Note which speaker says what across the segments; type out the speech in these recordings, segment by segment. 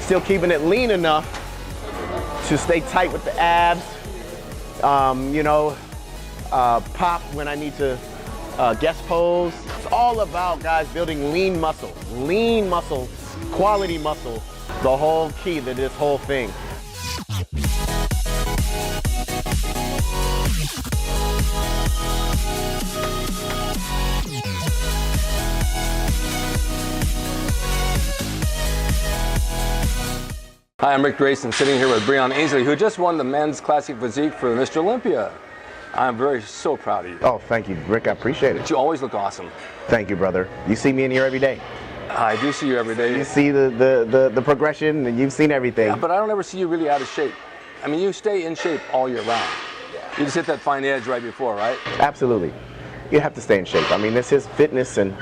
Speaker 1: Still keeping it lean enough to stay tight with the abs, pop when I need to guest pose. It's all about, guys, building lean muscle, quality muscle, the whole key to this whole thing.
Speaker 2: Hi, I'm Ric Drasin, sitting here with Breon Ansley, who just won the men's classic physique for Mr. Olympia. I'm so proud of you.
Speaker 1: Oh, thank you, Rick. I appreciate it.
Speaker 2: You always look awesome.
Speaker 1: Thank you, brother. You see me in here every day.
Speaker 2: I do see you every day.
Speaker 1: You see the progression, and you've seen everything.
Speaker 2: Yeah, but I don't ever see you really out of shape. I mean, you stay in shape all year round. You just hit that fine edge right before, right?
Speaker 1: Absolutely. You have to stay in shape. I mean, this is fitness and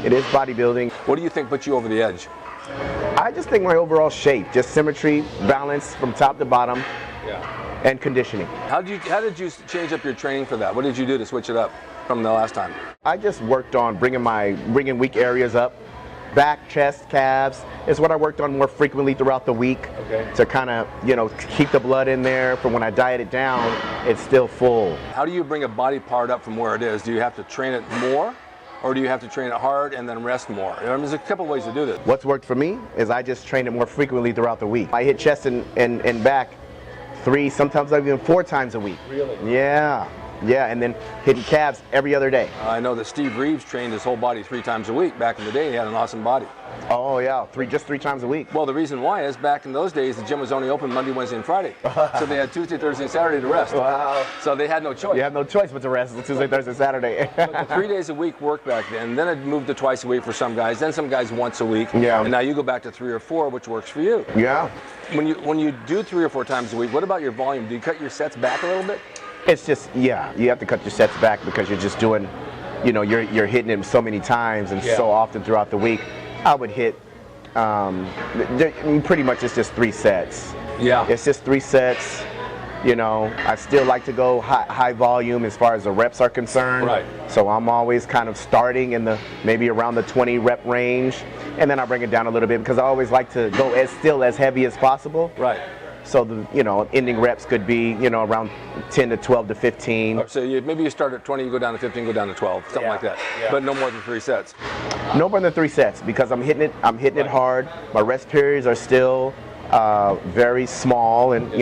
Speaker 1: it is bodybuilding.
Speaker 2: What do you think put you over the edge?
Speaker 1: I just think my overall shape, just symmetry, balance from top to bottom, and conditioning.
Speaker 2: How did you change up your training for that? What did you do to switch it up from the last time?
Speaker 1: I just worked on bringing weak areas up. Back, chest, calves is what I worked on more frequently throughout the week to kind of, keep the blood in there. For when I diet it down, it's still full.
Speaker 2: How do you bring a body part up from where it is? Do you have to train it more? Or do you have to train it hard and then rest more? There's a couple ways to do this.
Speaker 1: What's worked for me is I just train it more frequently throughout the week. I hit chest and back 3, sometimes even 4 times a week.
Speaker 2: Really?
Speaker 1: Yeah, and then hitting calves every other day.
Speaker 2: I know that Steve Reeves trained his whole body 3 times a week. Back in the day, he had an awesome body.
Speaker 1: Oh yeah, just 3 times a week.
Speaker 2: Well, the reason why is back in those days, the gym was only open Monday, Wednesday, and Friday. So they had Tuesday, Thursday, and Saturday to rest.
Speaker 1: Wow.
Speaker 2: So they had no choice.
Speaker 1: You have no choice but to rest Tuesday, Thursday, Saturday.
Speaker 2: But the 3 days a week worked back then. Then it moved to twice a week for some guys. Then some guys once a week.
Speaker 1: Yeah.
Speaker 2: And now you go back to 3 or 4, which works for you.
Speaker 1: Yeah.
Speaker 2: When you do 3 or 4 times a week, what about your volume? Do you cut your sets back a little bit?
Speaker 1: It's just, you have to cut your sets back because you're just doing, you're hitting them so many times and so often throughout the week. I would hit, pretty much it's just 3 sets.
Speaker 2: Yeah.
Speaker 1: It's just 3 sets. I still like to go high volume as far as the reps are concerned.
Speaker 2: Right.
Speaker 1: So I'm always kind of starting in maybe around the 20 rep range, and then I bring it down a little bit because I always like to go as heavy as possible.
Speaker 2: Right.
Speaker 1: So the ending reps could be around 10 to 12 to 15.
Speaker 2: So maybe you start at 20, you go down to 15, go down to 12, something like that.
Speaker 1: Yeah.
Speaker 2: But no more than 3 sets.
Speaker 1: No more than 3 sets because I'm hitting it hard. My rest periods are still very small and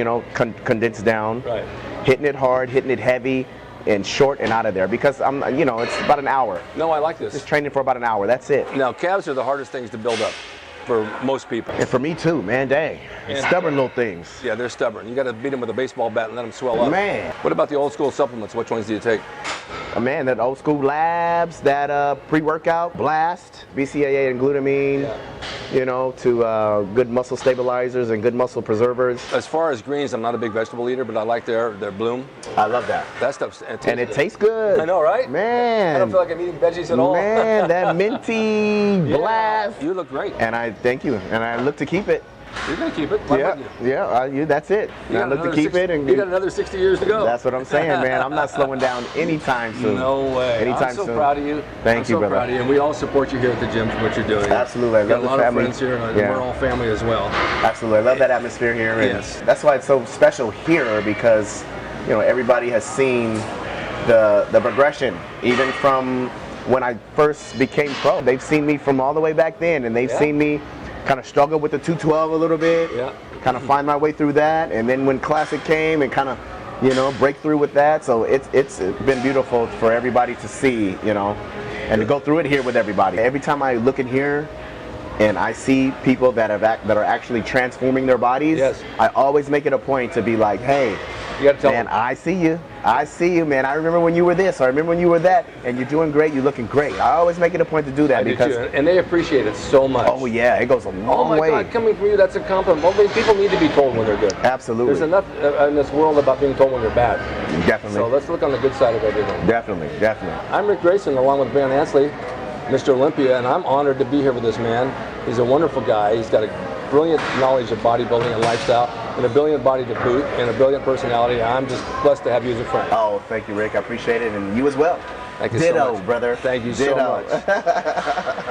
Speaker 1: condensed down.
Speaker 2: Right.
Speaker 1: Hitting it hard, hitting it heavy, and short and out of there because I'm it's about an hour.
Speaker 2: No, I like this.
Speaker 1: Just training for about an hour. That's it.
Speaker 2: Now, calves are the hardest things to build up for most people.
Speaker 1: And for me too, man. Dang, stubborn little things.
Speaker 2: Yeah, they're stubborn. You got to beat them with a baseball bat and let them swell up.
Speaker 1: Man.
Speaker 2: What about the old school supplements? Which ones do you take?
Speaker 1: Man, that old school labs, that pre-workout, blast, BCAA and glutamine, to good muscle stabilizers and good muscle preservers.
Speaker 2: As far as greens, I'm not a big vegetable eater, but I like their bloom.
Speaker 1: I love that.
Speaker 2: That stuff's
Speaker 1: And it tastes good.
Speaker 2: I know, right?
Speaker 1: Man.
Speaker 2: I don't feel like I'm eating veggies at all.
Speaker 1: Man, that minty blast.
Speaker 2: You look great.
Speaker 1: And I thank you. And I look to keep it.
Speaker 2: You're gonna keep it. Why wouldn't you?
Speaker 1: That's it. I look to keep it. And
Speaker 2: you got another 60 years to go.
Speaker 1: That's what I'm saying, man. I'm not slowing down anytime soon.
Speaker 2: No way.
Speaker 1: Anytime
Speaker 2: I'm so
Speaker 1: soon.
Speaker 2: proud of you.
Speaker 1: Thank you, brother.
Speaker 2: I'm so proud of you. And we all support you here at the gym for what you're doing.
Speaker 1: Absolutely. I love the family.
Speaker 2: Got a lot of friends here, and we're all family as well.
Speaker 1: Absolutely. I love that atmosphere here. And
Speaker 2: yes.
Speaker 1: That's why it's so special here because, everybody has seen the progression, even from when I first became pro. They've seen me from all the way back then, and they've seen me kind of struggle with the 212 a little bit, kind of find my way through that, and then when Classic came and kind of, break through with that. So it's been beautiful for everybody to see, and to go through it here with everybody. Every time I look in here and I see people that are actually transforming their bodies, I always make it a point to be like, hey,
Speaker 2: You got to tell
Speaker 1: Man,
Speaker 2: them.
Speaker 1: I see you. I see you, man. I remember when you were this. I remember when you were that. And you're doing great. You're looking great. I always make it a point to do that
Speaker 2: I do
Speaker 1: because.
Speaker 2: too. And they appreciate it so much.
Speaker 1: Oh yeah, it goes a
Speaker 2: Oh
Speaker 1: long
Speaker 2: my
Speaker 1: way.
Speaker 2: God, coming from you, that's a compliment. Well, people need to be told when they're good.
Speaker 1: Absolutely.
Speaker 2: There's enough in this world about being told when you're bad.
Speaker 1: Definitely.
Speaker 2: So let's look on the good side of everything.
Speaker 1: Definitely. Definitely.
Speaker 2: I'm Ric Drasin, along with Breon Ansley, Mr. Olympia, and I'm honored to be here with this man. He's a wonderful guy. He's got a brilliant knowledge of bodybuilding and lifestyle, and a brilliant body to boot, and a brilliant personality. I'm just blessed to have you as a friend.
Speaker 1: Oh, thank you, Rick. I appreciate it, and you as well.
Speaker 2: Thank you
Speaker 1: Ditto,
Speaker 2: so much.
Speaker 1: brother.
Speaker 2: Thank you
Speaker 1: Ditto.
Speaker 2: so much.